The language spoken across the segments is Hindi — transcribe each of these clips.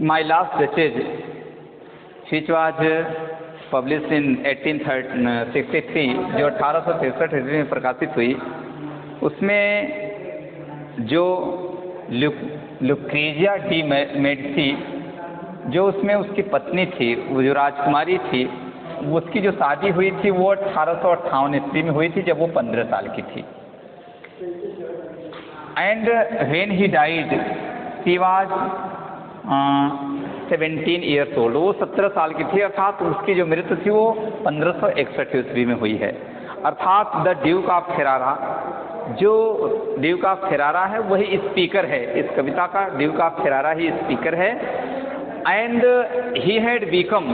My Last Duchess, which was published in 1863, जो 1863 ईस्वी में प्रकाशित हुई, उसमें जो लुक्रीजिया डी मेडिसी, जो उसमें उसकी पत्नी थी, वो जो राजकुमारी थी, उसकी जो शादी हुई थी वो 1858 ईस्वी में हुई थी, जब वो 15 साल की थी। And when he died she was 17 years old, वो 17 साल की थी, अर्थात उसकी जो मृत्यु थी वो 1561 ईस्वी में हुई है। अर्थात द ड्यूक ऑफ फेरारा, जो ड्यूक ऑफ फेरारा है वही स्पीकर है, इस कविता का ड्यूक ऑफ फेरारा ही स्पीकर है। And he had become,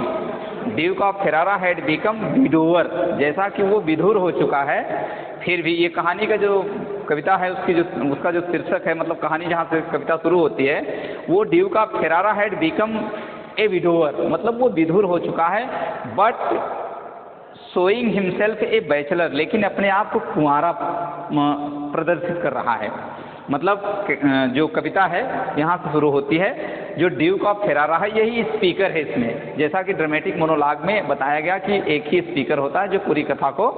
Duke of Ferrara had become widower, जैसा कि वो विधुर हो चुका है, फिर भी ये कहानी का जो कविता है उसका जो शीर्षक है, मतलब कहानी जहाँ से कविता शुरू होती है, वो Duke of Ferrara had become a widower, मतलब वो विधुर हो चुका है, but showing himself A bachelor, लेकिन अपने आप को कुंवारा प्रदर्शित कर रहा है। मतलब जो कविता है यहाँ से शुरू होती है, जो ड्यूक ऑफ फेरारा है यही स्पीकर है इसमें, जैसा कि ड्रामेटिक मोनोलॉग में बताया गया कि एक ही स्पीकर होता है जो पूरी कथा को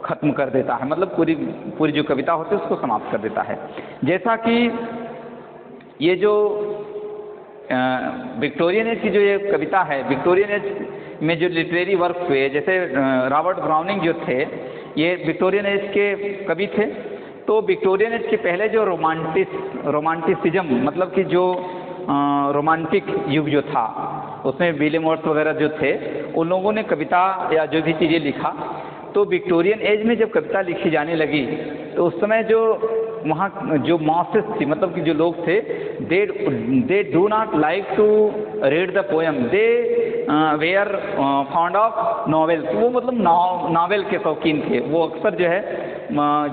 खत्म कर देता है, मतलब पूरी जो कविता होती है उसको समाप्त कर देता है। जैसा कि ये जो विक्टोरियन एज की जो ये कविता है, विक्टोरियन एज में जो लिटरेरी वर्क हुए, जैसे रॉबर्ट ब्राउनिंग जो थे, ये विक्टोरियन एज के कवि थे। तो विक्टोरियन एज के पहले जो रोमांटिसिज्म, मतलब कि जो रोमांटिक युग जो था, उसमें विलियम वर्ड्स वगैरह जो थे, उन लोगों ने कविता या जो भी चीज़ें लिखा, तो विक्टोरियन एज में जब कविता लिखी जाने लगी तो उस समय जो वहाँ जो मासेस थी, मतलब कि जो लोग थे, they do not like to read the poem, they were found of novels, वो मतलब नावल के शौकीन थे। वो अक्सर जो है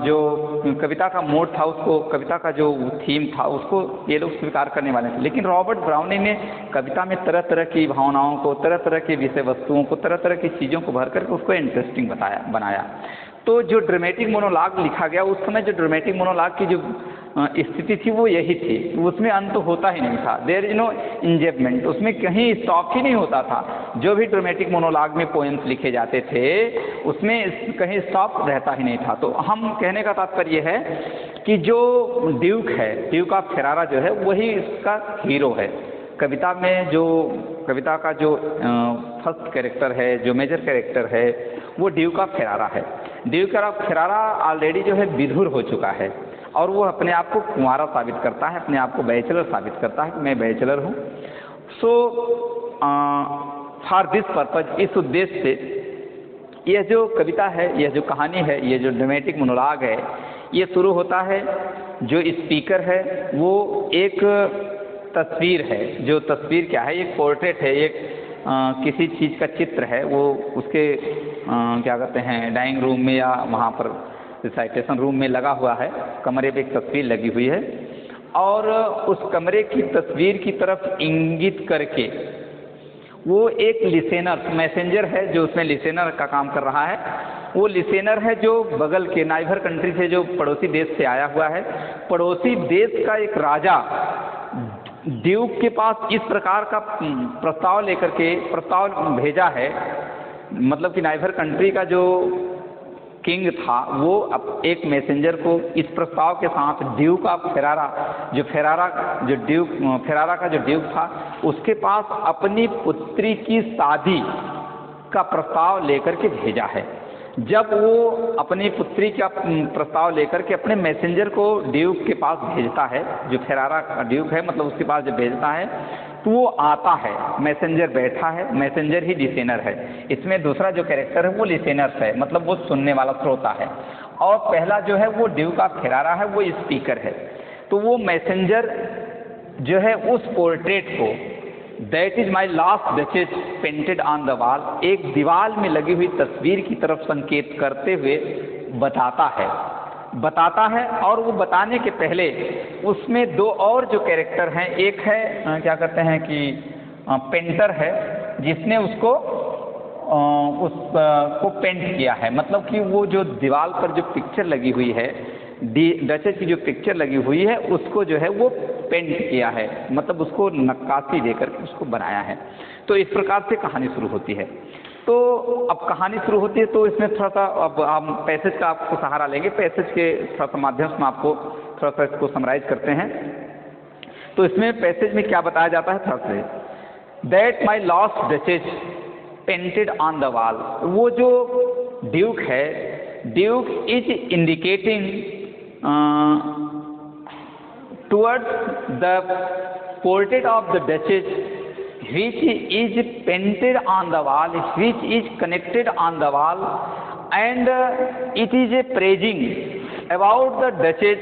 जो कविता का मोड था, उसको कविता का जो थीम था उसको ये लोग स्वीकार करने वाले थे। लेकिन रॉबर्ट ब्राउनिंग ने कविता में तरह तरह की भावनाओं को, तरह तरह की विषय वस्तुओं को, तरह तरह की चीज़ों को भर करके उसको इंटरेस्टिंग बनाया। तो जो ड्रामेटिक मोनोलॉग लिखा गया उस समय, जो ड्रामेटिक मोनोलॉग की जो स्थिति थी वो यही थी, उसमें अंत होता ही नहीं था, देयर इज नो इंजेपमेंट, उसमें कहीं स्टॉप ही नहीं होता था। जो भी ड्रामेटिक मोनोलॉग में पोएम्स लिखे जाते थे उसमें कहीं स्टॉप रहता ही नहीं था। तो हम कहने का तात्पर्य है कि जो ड्यूक है, ड्यूक ऑफ फेरारा जो है वही इसका हीरो है। कविता में जो कविता का जो फर्स्ट कैरेक्टर है, जो मेजर कैरेक्टर है, वो ड्यूक ऑफ फेरारा है। ड्यूक ऑफ फेरारा ऑलरेडी जो है विधुर हो चुका है और वो अपने आप को कुंवारा साबित करता है, अपने आप को बैचलर साबित करता है कि मैं बैचलर हूँ। सो फॉर दिस पर्पज, इस उद्देश्य से यह जो कविता है, यह जो कहानी है, यह जो ड्रामेटिक मोनोलॉग है, ये शुरू होता है। जो स्पीकर है वो एक तस्वीर है, जो तस्वीर क्या है, एक पोर्ट्रेट है, एक किसी चीज़ का चित्र है, वो उसके क्या कहते हैं डाइंग रूम में या वहाँ पर रिसाइटेशन रूम में लगा हुआ है, कमरे पे एक तस्वीर लगी हुई है, और उस कमरे की तस्वीर की तरफ इंगित करके वो एक लिसेनर, मैसेंजर है जो उसमें लिसेनर का काम कर रहा है। वो लिसेनर है जो बगल के नाइबर कंट्री से, जो पड़ोसी देश से आया हुआ है। पड़ोसी देश का एक राजा ड्यूक के पास इस प्रकार का प्रस्ताव लेकर के प्रस्ताव भेजा है, मतलब कि नाइबर कंट्री का जो किंग था वो अब एक मैसेंजर को इस प्रस्ताव के साथ ड्यूक ऑफ फेरारा, जो फेरारा का जो ड्यूक था, उसके पास अपनी पुत्री की शादी का प्रस्ताव लेकर के भेजा है। जब वो अपनी पुत्री का प्रस्ताव लेकर के अपने मैसेंजर को ड्यूक के पास भेजता है, जो फेरारा का ड्यूक है, मतलब उसके पास जब भेजता है तो वो आता है, मैसेंजर बैठा है, मैसेंजर ही लिसेनर है। इसमें दूसरा जो कैरेक्टर है वो लिसेनर है, मतलब वो सुनने वाला श्रोता है, और पहला जो है वो ड्यूक ऑफ फेरारा है, वो स्पीकर है। तो वो मैसेंजर जो है उस पोर्ट्रेट को, that is my last duchess painted on the wall, एक दीवार में लगी हुई तस्वीर की तरफ संकेत करते हुए बताता है। और वो बताने के पहले उसमें दो और जो कैरेक्टर हैं, एक है क्या कहते हैं कि पेंटर है, जिसने उसको पेंट किया है, मतलब कि वो जो दीवार पर जो पिक्चर लगी हुई है, डचेस की जो पिक्चर लगी हुई है उसको जो है वो पेंट किया है, मतलब उसको नक्काशी देकर उसको बनाया है। तो इस प्रकार से कहानी शुरू होती है। तो अब कहानी शुरू होती है तो इसमें थोड़ा सा अब हम पैसेज का आपको सहारा लेंगे, पैसेज के थोड़ा सा माध्यम से आपको थोड़ा सा इसको समराइज करते हैं। तो इसमें पैसेज में क्या बताया जाता है थोड़ा सा, that my lost duchess painted on the wall. वो जो ड्यूक है, Duke is indicating towards the portrait of the duchess which is painted on the wall, which is connected on the wall, and it is praising about the duchess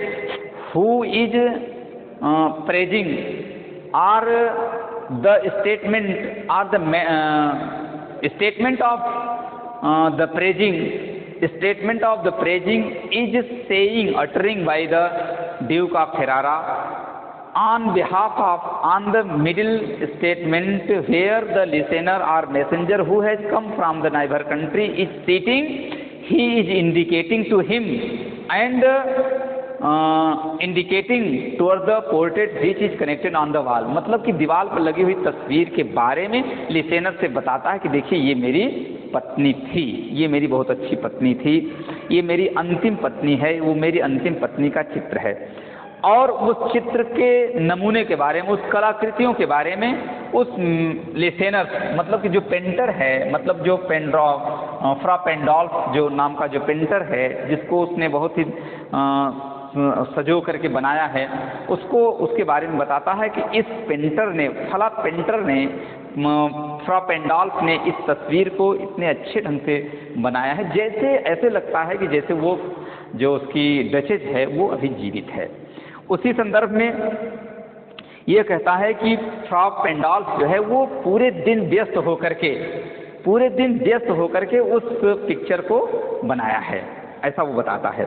who is praising, or the statement or the statement of the praising, statement of the praising is saying, uttering by the Duke of Ferrara on behalf of, on the middle statement where the listener or messenger who has come from the neighbor country is sitting, he is indicating to him and indicating toward the portrait which is connected on the wall। मतलब कि दीवार पर लगी हुई तस्वीर के बारे में लिसेनर से बताता है कि देखिए ये मेरी पत्नी थी, ये मेरी बहुत अच्छी पत्नी थी, ये मेरी अंतिम पत्नी है, वो मेरी अंतिम पत्नी का चित्र है। और उस चित्र के नमूने के बारे में, उस कलाकृतियों के बारे में उस लिसेनर मतलब कि जो पेंटर है, मतलब जो फ्रा पेंडोल्फ जो नाम का जो पेंटर है, जिसको उसने बहुत ही सजो करके बनाया है, उसको उसके बारे में बताता है कि इस पेंटर ने, फला पेंटर ने, फ्रा पेंडोल्फ ने इस तस्वीर को इतने अच्छे ढंग से बनाया है, जैसे ऐसे लगता है कि जैसे वो जो उसकी डचेस है वो अभी जीवित है। उसी संदर्भ में ये कहता है कि फ्रा पेंडोल्फ जो है वो पूरे दिन व्यस्त होकर के उस पिक्चर को बनाया है, ऐसा वो बताता है।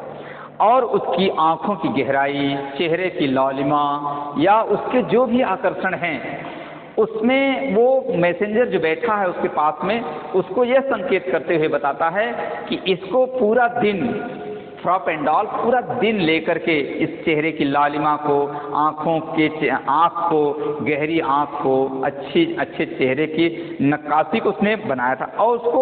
और उसकी आँखों की गहराई, चेहरे की लालिमा या उसके जो भी आकर्षण हैं, उसमें वो मैसेंजर जो बैठा है उसके पास में, उसको यह संकेत करते हुए बताता है कि इसको पूरा दिन, फ्रा पेंडोल्फ पूरा दिन लेकर के इस चेहरे की लालिमा को, आँख को, गहरी आँख को, अच्छे चेहरे की नक्काशी को उसने बनाया था। और उसको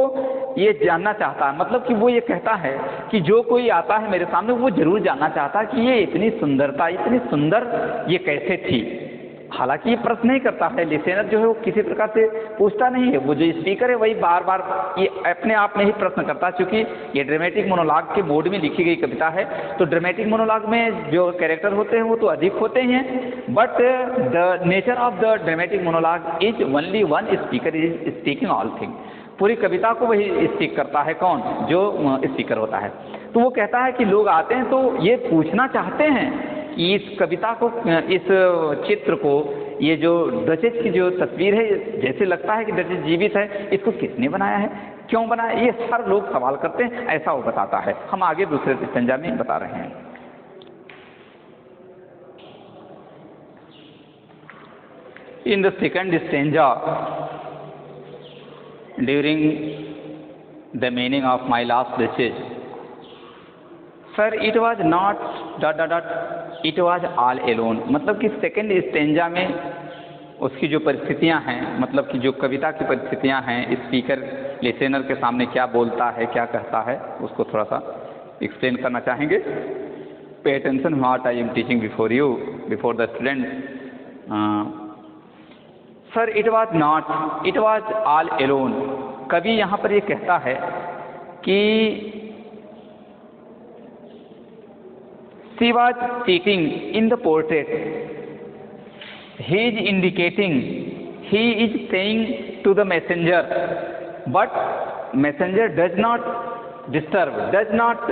ये जानना चाहता है, मतलब कि वो ये कहता है कि जो कोई आता है मेरे सामने वो जरूर जानना चाहता है कि ये इतनी सुंदरता, इतनी सुंदर ये कैसे थी। हालांकि ये प्रश्न नहीं करता है लिसेनर, जो है वो किसी प्रकार से पूछता नहीं है, वो जो स्पीकर है वही बार बार ये अपने आप में ही प्रश्न करता है। क्योंकि ये ड्रामेटिक मोनोलॉग के मोड में लिखी गई कविता है, तो ड्रामेटिक मोनोलॉग में जो कैरेक्टर होते हैं वो तो अधिक होते हैं, but the nature of the dramatic monologue is only one speaker is speaking all thing. पूरी कविता को वही स्पीक करता है, कौन? जो स्पीकर होता है। तो वो कहता है कि लोग आते हैं तो ये पूछना चाहते हैं कि इस कविता को, इस चित्र को, ये जो डचेस की जो तस्वीर है, जैसे लगता है कि डचेस जीवित है, इसको किसने बनाया है, क्यों बनाया, ये हर लोग सवाल करते हैं, ऐसा वो बताता है। हम आगे दूसरे स्टेंजा में बता रहे हैं। In the second stanza, during the meaning of my last duchess, sir it was not ... it was all alone. मतलब कि सेकेंड स्टेंजा में उसकी जो परिस्थितियां हैं, मतलब कि जो कविता की परिस्थितियां हैं, स्पीकर लिसेनर के सामने क्या बोलता है, क्या कहता है, उसको थोड़ा सा एक्सप्लेन करना चाहेंगे। Pay attention what I am teaching before you, before the student. Sir it was not, it was all alone. कवि यहाँ पर ये कहता है कि she was sitting in the portrait, he is indicating, he is saying to the messenger, but messenger does not disturb, does not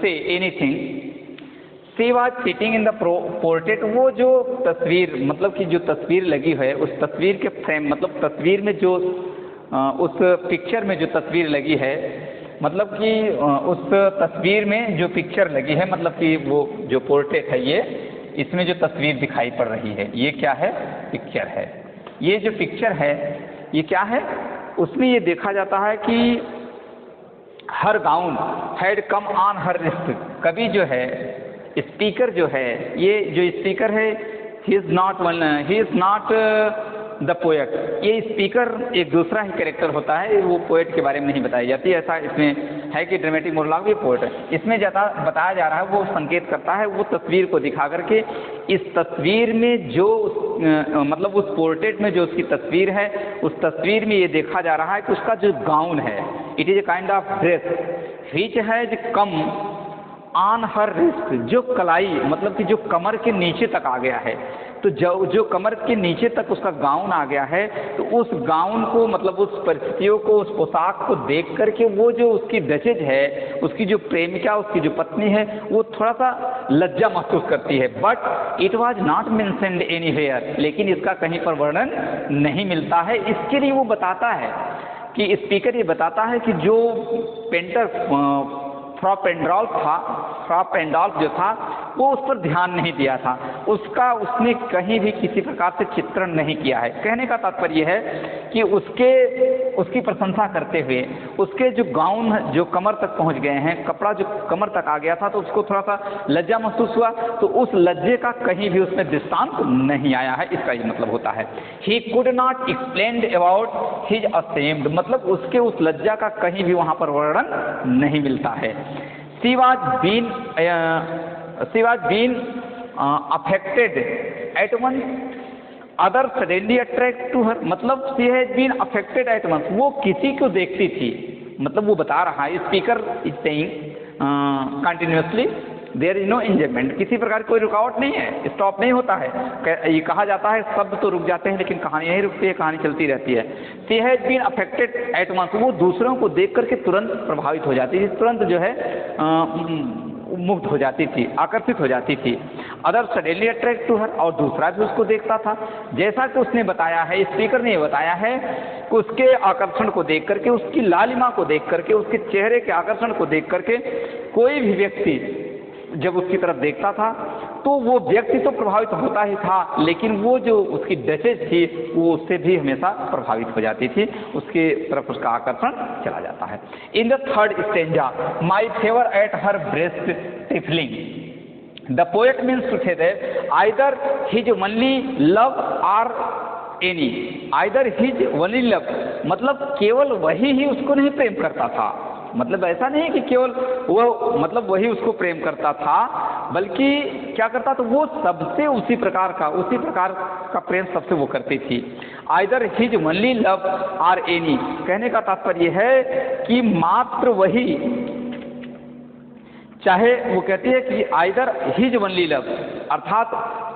say anything। she was sitting in the portrait। वो जो तस्वीर, मतलब कि जो तस्वीर लगी है, उस तस्वीर के फ्रेम, मतलब तस्वीर में जो उस पिक्चर में जो तस्वीर लगी है, मतलब कि उस तस्वीर में जो पिक्चर लगी है, मतलब कि वो जो पोर्ट्रेट है, ये इसमें जो तस्वीर दिखाई पड़ रही है, ये क्या है? पिक्चर है। ये जो पिक्चर है ये क्या है? उसमें ये देखा जाता है कि her gown had come on her wrist. कवि जो है स्पीकर जो है, ये जो स्पीकर है, he is not the poet. ये स्पीकर एक दूसरा ही कैरेक्टर होता है, वो पोएट के बारे में नहीं बताई जाती। ऐसा इसमें है कि ड्रामेटिक मोनोलॉग भी पोएट है। इसमें ज़्यादा बताया जा रहा है, वो संकेत करता है वो तस्वीर को दिखा करके, इस तस्वीर में जो मतलब उस पोर्ट्रेट में जो उसकी तस्वीर है, उस तस्वीर में ये देखा जा रहा है कि उसका जो गाउन है, it is a kind of dress which has come on her wrist, जो कलाई मतलब कि जो कमर के नीचे तक आ गया है। तो जो कमर के नीचे तक उसका गाउन आ गया है, तो उस गाउन को मतलब उस परिस्थितियों को, उस पोशाक को देख करके वो जो उसकी डचेज है, उसकी जो प्रेमिका, उसकी जो पत्नी है, वो थोड़ा सा लज्जा महसूस करती है। But it was not mentioned anywhere, लेकिन इसका कहीं पर वर्णन नहीं मिलता है। इसके लिए वो बताता है कि स्पीकर ये बताता है कि जो पेंटर फ्रा पेंडॉल्फ जो था, वो उस पर ध्यान नहीं दिया था, उसने कहीं भी किसी प्रकार से चित्रण नहीं किया है। कहने का तात्पर्य है कि उसकी प्रशंसा करते हुए उसके जो गाउन जो कमर तक पहुंच गए हैं, कपड़ा जो कमर तक आ गया था, तो उसको थोड़ा सा लज्जा महसूस हुआ, तो उस लज्जे का कहीं भी उसमें दृष्टांत नहीं आया है, इसका ये मतलब होता है। He could not explain about his ashamed, मतलब उसके उस लज्जा का कहीं भी वहाँ पर वर्णन नहीं मिलता है। She was been affected at once, others suddenly attract to her, मतलब she has been affected at once, वो किसी को देखती थी, मतलब वो बता रहा है, speaker is saying continuously there is no enjoyment, किसी प्रकार कोई रुकावट नहीं है, स्टॉप नहीं होता है। ये कहा जाता है शब्द तो रुक जाते हैं लेकिन कहानी नहीं रुकती है, कहानी चलती रहती है। She has been affected at once, वो दूसरों को देख करके तुरंत प्रभावित हो जाती थी, तुरंत जो है मुग्ध हो जाती थी, आकर्षित हो जाती थी। Other suddenly attract to her, और दूसरा भी उसको देखता था। जैसा कि उसने बताया है, स्पीकर ने बताया है कि उसके आकर्षण को देख करके, उसकी लालिमा को देख करके, उसके चेहरे के आकर्षण को देख करके कोई भी व्यक्ति जब उसकी तरफ देखता था तो वो व्यक्ति तो प्रभावित होता ही था, लेकिन वो जो उसकी डचेज थी वो उससे भी हमेशा प्रभावित हो जाती थी, उसके तरफ उसका आकर्षण चला जाता है। In the third stanza, my favour at her breast trifling, the poet means to say that either his only love or any, either his only love, मतलब केवल वही ही उसको नहीं प्रेम करता था, मतलब ऐसा नहीं कि केवल वो मतलब वही उसको प्रेम करता था, बल्कि क्या करता तो वो सबसे उसी प्रकार का प्रेम सबसे वो करती थी। Either his only love or any, कहने का तात्पर्य है कि मात्र वही, चाहे वो कहती है कि आइदर हिज ओनली लव, अर्थात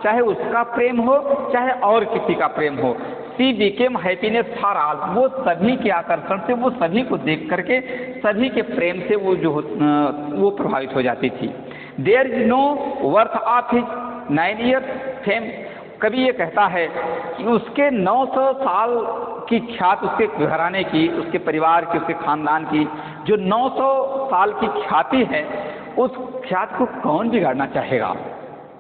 चाहे उसका प्रेम हो चाहे और किसी का प्रेम हो, सी बिकेम हैप्पीनेस फॉर ऑल, वो सभी के आकर्षण से, वो सभी को देख करके, सभी के प्रेम से वो जो वो प्रभावित हो जाती थी। There is no worth of his 9 years fame, कभी ये कहता है कि उसके 900 साल की ख्याति, उसके घराने की, उसके परिवार की, उसके खानदान की जो 900 साल की ख्याति है, उस ख्याति को कौन बिगाड़ना चाहेगा,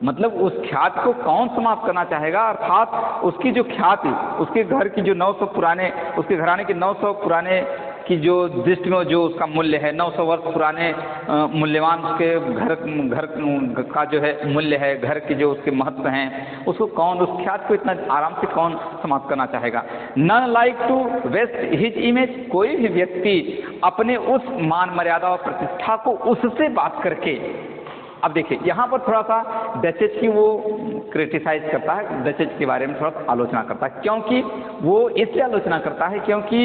मतलब उस ख्याति को कौन समाप्त करना चाहेगा। अर्थात उसकी जो ख्याति, उसके घर की जो 900 पुराने, उसके घराने के 900 पुराने की जो दृष्टि में जो उसका मूल्य है, 900 वर्ष पुराने मूल्यवान उसके घर का जो है मूल्य है, घर के जो उसके महत्व हैं, उसको कौन, उस ख्याति को इतना आराम से कौन समाप्त करना चाहेगा। None like to waste his image, कोई भी व्यक्ति अपने उस मान मर्यादा और प्रतिष्ठा को उससे बात करके, अब देखिए यहाँ पर थोड़ा सा डचेज की वो क्रिटिसाइज करता है, डचेज के बारे में थोड़ा सा आलोचना करता है, क्योंकि वो इसलिए आलोचना करता है क्योंकि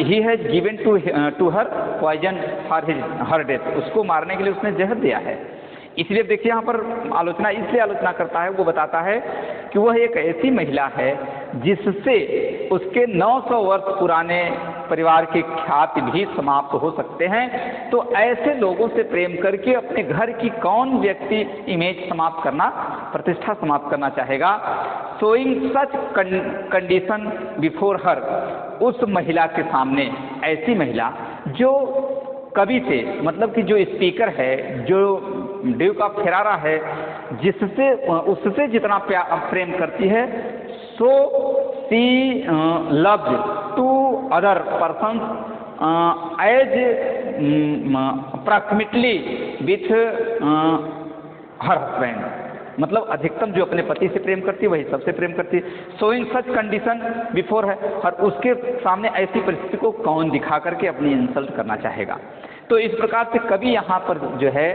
he has given to her poison for her death, उसको मारने के लिए उसने जहर दिया है। इसलिए देखिए यहाँ पर आलोचना इसलिए आलोचना करता है, वो बताता है कि वह एक ऐसी महिला है जिससे उसके 900 वर्ष पुराने परिवार के ख्याति भी समाप्त हो सकते हैं, तो ऐसे लोगों से प्रेम करके अपने घर की कौन व्यक्ति इमेज समाप्त करना, प्रतिष्ठा समाप्त करना चाहेगा। Showing such condition before her, उस महिला के सामने, ऐसी महिला जो कवि से, मतलब कि जो स्पीकर है, जो ड्यूक ऑफ फेरारा है, जिससे उससे जितना प्रेम करती है, so she loved to other person as approximately with her husband, मतलब अधिकतम जो अपने पति से प्रेम करती है वही सबसे प्रेम करती है। शोइंग सच कंडीशन बिफोर है, और उसके सामने ऐसी परिस्थिति को कौन दिखा करके अपनी इंसल्ट करना चाहेगा। तो इस प्रकार से कवि यहाँ पर जो है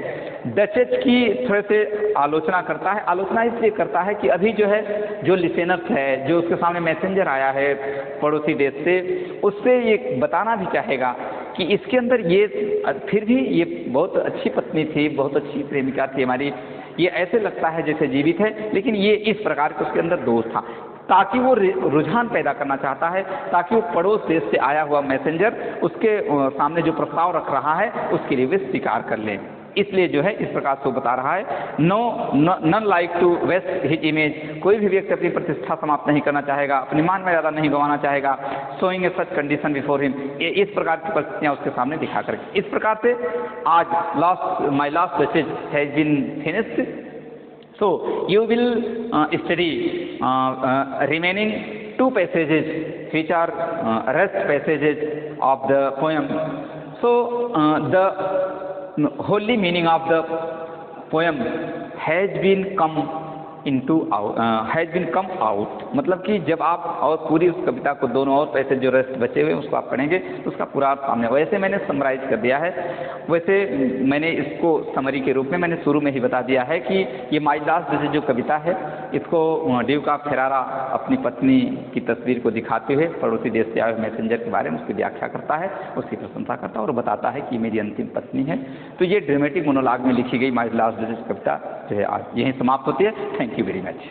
डचेज की थोड़े से आलोचना करता है। आलोचना इसलिए करता है कि अभी जो है जो लिसेनर्स है, जो उसके सामने मैसेंजर आया है पड़ोसी देश से, उससे ये बताना भी चाहेगा कि इसके अंदर ये फिर भी ये बहुत अच्छी पत्नी थी, बहुत अच्छी प्रेमिका थी हमारी, ये ऐसे लगता है जैसे जीवित है, लेकिन ये इस प्रकार का उसके अंदर दोष था, ताकि वो रुझान पैदा करना चाहता है, ताकि वो पड़ोस देश से आया हुआ मैसेंजर उसके सामने जो प्रस्ताव रख रहा है उसके लिए वे स्वीकार कर लें। इसलिए जो है इस प्रकार से वो बता रहा है, none like to waste his image, कोई भी व्यक्ति अपनी प्रतिष्ठा समाप्त नहीं करना चाहेगा, अपनी मान मर्यादा नहीं गंवाना चाहेगा, शोइंग ए सच कंडीशन बिफोर हिम, ये इस प्रकार की परिस्थितियाँ उसके सामने दिखा करके। इस प्रकार से आज my last message has been finished, so you will study remaining two passages which are rest passages of the poem. So the wholly meaning of the poem has been come out, मतलब कि जब आप और पूरी उस कविता को दोनों और पैसे जो रेस्ट बचे हुए उसको आप पढ़ेंगे तो उसका पूरा सामने, वैसे मैंने समराइज कर दिया है, वैसे मैंने इसको समरी के रूप में मैंने शुरू में ही बता दिया है कि ये माई लास्ट जैसे जो कविता है इसको ड्यूक ऑफ फेरारा अपनी पत्नी की तस्वीर को दिखाते हुए पड़ोसी देश से आए हुए मैसेंजर के बारे में उसकी व्याख्या करता है, उसकी प्रशंसा करता है और बताता है कि मेरी अंतिम पत्नी है। तो ये ड्रामेटिक मोनोलॉग में लिखी गई माई लास्ट जैसे कविता जो है आज यहीं समाप्त होती है। Thank you very much.